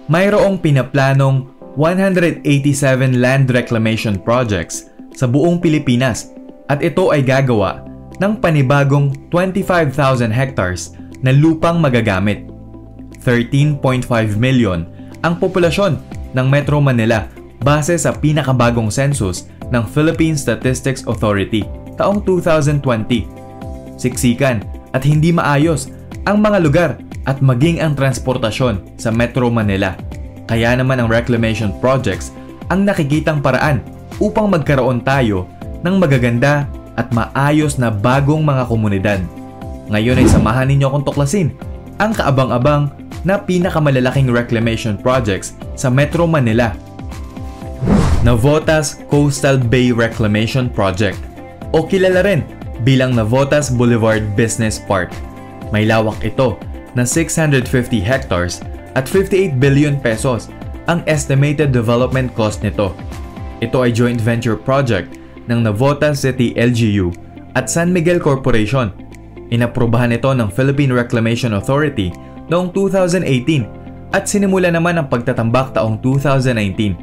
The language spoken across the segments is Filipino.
Mayroong pinaplanong 187 land reclamation projects sa buong Pilipinas at ito ay gagawa ng panibagong 25,000 hectares na lupang magagamit. 13.5 million ang populasyon ng Metro Manila base sa pinakabagong census ng Philippine Statistics Authority taong 2020. Siksikan at hindi maayos ang mga lugar at maging ang transportasyon sa Metro Manila. Kaya naman ang reclamation projects ang nakikitang paraan upang magkaroon tayo ng magaganda at maayos na bagong mga komunidad. Ngayon ay samahan ninyo akong tuklasin ang kaabang-abang na pinakamalalaking reclamation projects sa Metro Manila. Navotas Coastal Bay Reclamation Project o kilala rin bilang Navotas Boulevard Business Park. May lawak ito na 650 hectares at 58 billion pesos ang estimated development cost nito. Ito ay joint venture project ng Navotas City LGU at San Miguel Corporation. Inaprubahan ito ng Philippine Reclamation Authority noong 2018 at sinimula naman ang pagtatambak taong 2019.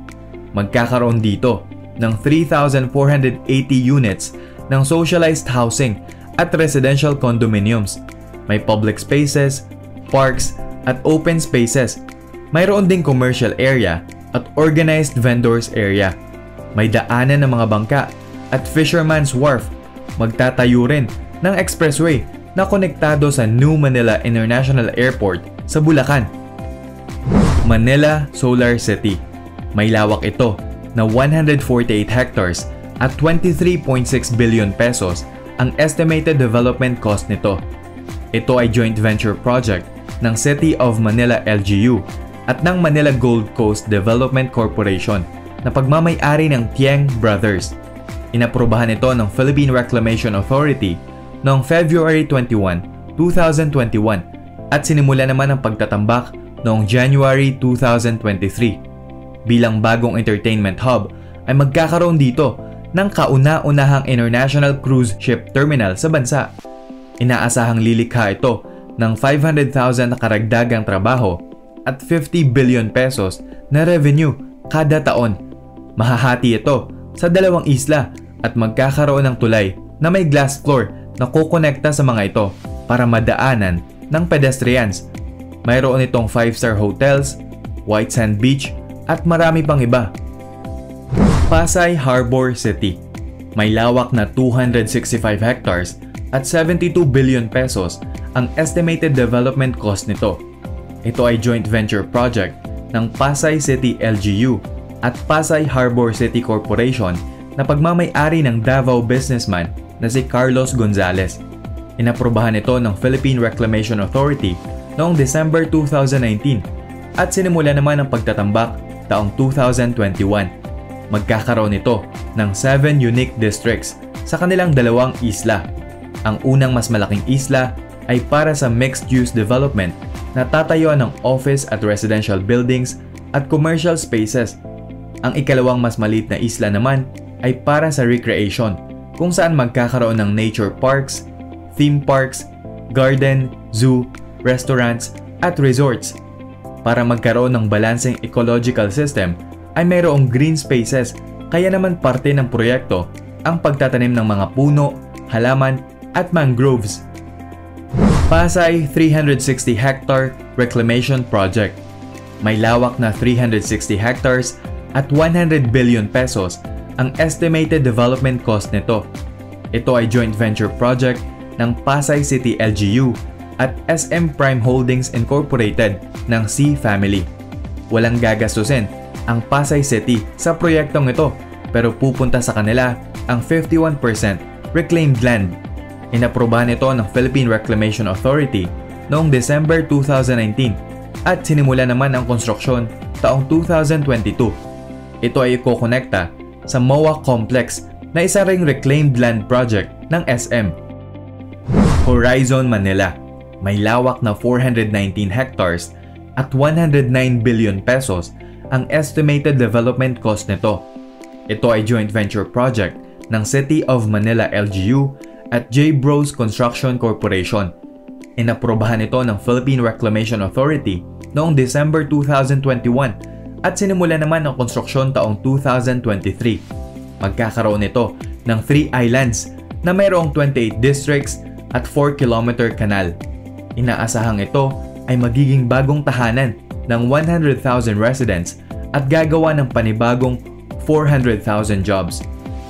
Magkakaroon dito ng 3,480 units ng socialized housing at residential condominiums. May public spaces, parks, at open spaces. Mayroon ding commercial area at organized vendors area. May daanan ng mga bangka at Fisherman's Wharf. Magtatayo rin ng expressway na konektado sa New Manila International Airport sa Bulacan. Manila Solar City. May lawak ito na 148 hectares at 23.6 billion pesos ang estimated development cost nito. Ito ay joint venture project ng City of Manila LGU at ng Manila Gold Coast Development Corporation na pagmamay-ari ng Tieng Brothers. Inaprubahan ito ng Philippine Reclamation Authority noong February 21, 2021 at sinimula naman ang pagtatambak noong January 2023. Bilang bagong entertainment hub ay magkakaroon dito ng kauna-unahang international cruise ship terminal sa bansa. Inaasahang lilikha ito ng 500,000 na karagdagang trabaho at 50 billion pesos na revenue kada taon. Mahahati ito sa 2 isla at magkakaroon ng tulay na may glass floor na kukonekta sa mga ito para madaanan ng pedestrians. Mayroon itong 5-star hotels, white sand beach at marami pang iba. Pasay Harbor City. May lawak na 265 hectares at 72 billion pesos ang estimated development cost nito. Ito ay joint venture project ng Pasay City LGU at Pasay Harbor City Corporation na pagmamay-ari ng Davao businessman na si Carlos Gonzales. Inaprubahan ito ng Philippine Reclamation Authority noong December 2019 at sinimula naman ang pagtatambak taong 2021. Magkakaroon ito ng 7 unique districts sa kanilang 2 isla. Ang unang mas malaking isla ay para sa mixed-use development na tatayuan ng office at residential buildings at commercial spaces. Ang ikalawang mas maliit na isla naman ay para sa recreation kung saan magkakaroon ng nature parks, theme parks, garden, zoo, restaurants at resorts. Para magkaroon ng balancing ecological system ay mayroong green spaces kaya naman parte ng proyekto ang pagtatanim ng mga puno, halaman at mangroves. Pasay 360 hectare reclamation project. May lawak na 360 hectares at 100 billion pesos ang estimated development cost nito. Ito ay joint venture project ng Pasay City LGU at SM Prime Holdings Incorporated ng C Family. Walang gagastusin ang Pasay City sa proyektong ito pero pupunta sa kanila ang 51% reclaimed land. Inaprubahan ito ng Philippine Reclamation Authority noong December 2019 at sinimula naman ang konstruksyon taong 2022. Ito ay ikokonekta sa MOA Complex na isa ring reclaimed land project ng SM. Horizon Manila. May lawak na 419 hectares at 109 billion pesos ang estimated development cost nito. Ito ay joint venture project ng City of Manila LGU at J. Bros Construction Corporation. Inaprubahan ito ng Philippine Reclamation Authority noong December 2021 at sinimula naman ang konstruksyon taong 2023. Magkakaroon ito ng 3 islands na mayroong 28 districts at 4-kilometer kanal. Inaasahang ito ay magiging bagong tahanan ng 100,000 residents at gagawa ng panibagong 400,000 jobs.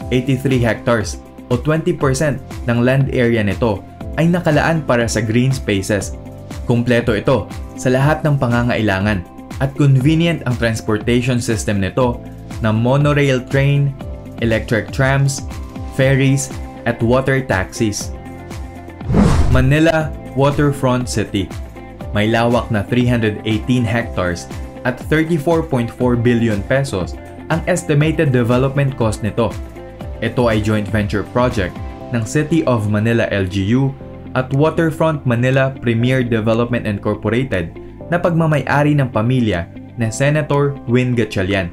83 hectares o 20% ng land area nito ay nakalaan para sa green spaces. Kumpleto ito sa lahat ng pangangailangan at convenient ang transportation system nito na monorail train, electric trams, ferries at water taxis. Manila Waterfront City. May lawak na 318 hectares at 34.4 billion pesos ang estimated development cost nito. Ito ay joint venture project ng City of Manila LGU at Waterfront Manila Premier Development Incorporated na pagmamay-ari ng pamilya na Senator Win Gatchalian.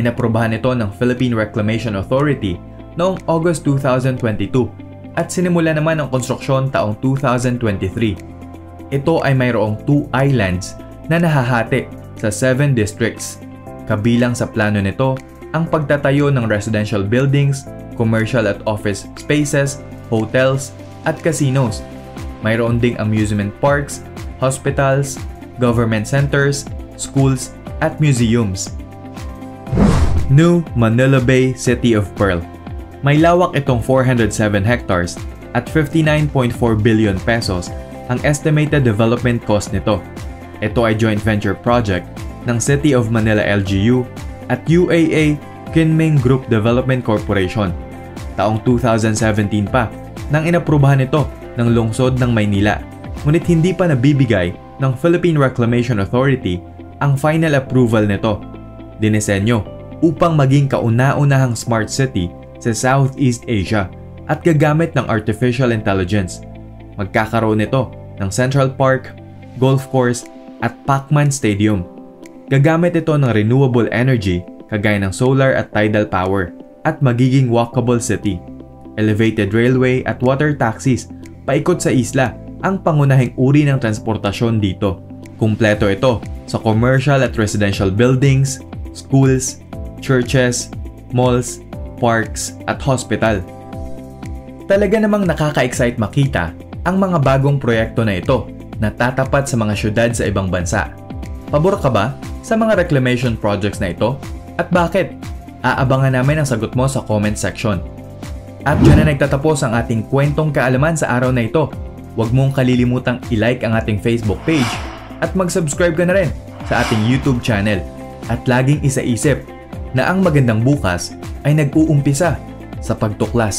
Inaprubahan ito ng Philippine Reclamation Authority noong August 2022 at sinimula naman ang konstruksyon taong 2023. Ito ay mayroong 2 islands na nahahati sa 7 districts. Kabilang sa plano nito ang pagtatayo ng residential buildings, commercial at office spaces, hotels, at casinos. Mayroon ding amusement parks, hospitals, government centers, schools, at museums. New Manila Bay City of Pearl. May lawak itong 407 hectares at 59.4 billion pesos ang estimated development cost nito. Ito ay joint venture project ng City of Manila LGU at UAA Kinming Group Development Corporation. Taong 2017 pa nang inaprubahan ito ng lungsod ng Maynila, ngunit hindi pa nabibigay ng Philippine Reclamation Authority ang final approval nito. Dinisenyo upang maging kauna-unahang smart city sa Southeast Asia at gagamit ng artificial intelligence. Magkakaroon nito ng Central Park, golf course at Pacman Stadium. Gagamit ito ng renewable energy kagaya ng solar at tidal power at magiging walkable city. Elevated railway at water taxis paikot sa isla ang pangunahing uri ng transportasyon dito. Kumpleto ito sa commercial at residential buildings, schools, churches, malls, parks at hospital. Talaga namang nakaka-excite makita ang mga bagong proyekto na ito na tatapat sa mga syudad sa ibang bansa. Pabor ka ba sa mga reclamation projects na ito? At bakit? Aabangan namin ang sagot mo sa comment section. At dyan na nagtatapos ang ating kwentong kaalaman sa araw na ito. Huwag mong kalilimutang i-like ang ating Facebook page at mag-subscribe ka na rin sa ating YouTube channel. At laging isa-isip na ang magandang bukas ay nag-uumpisa sa pagtuklas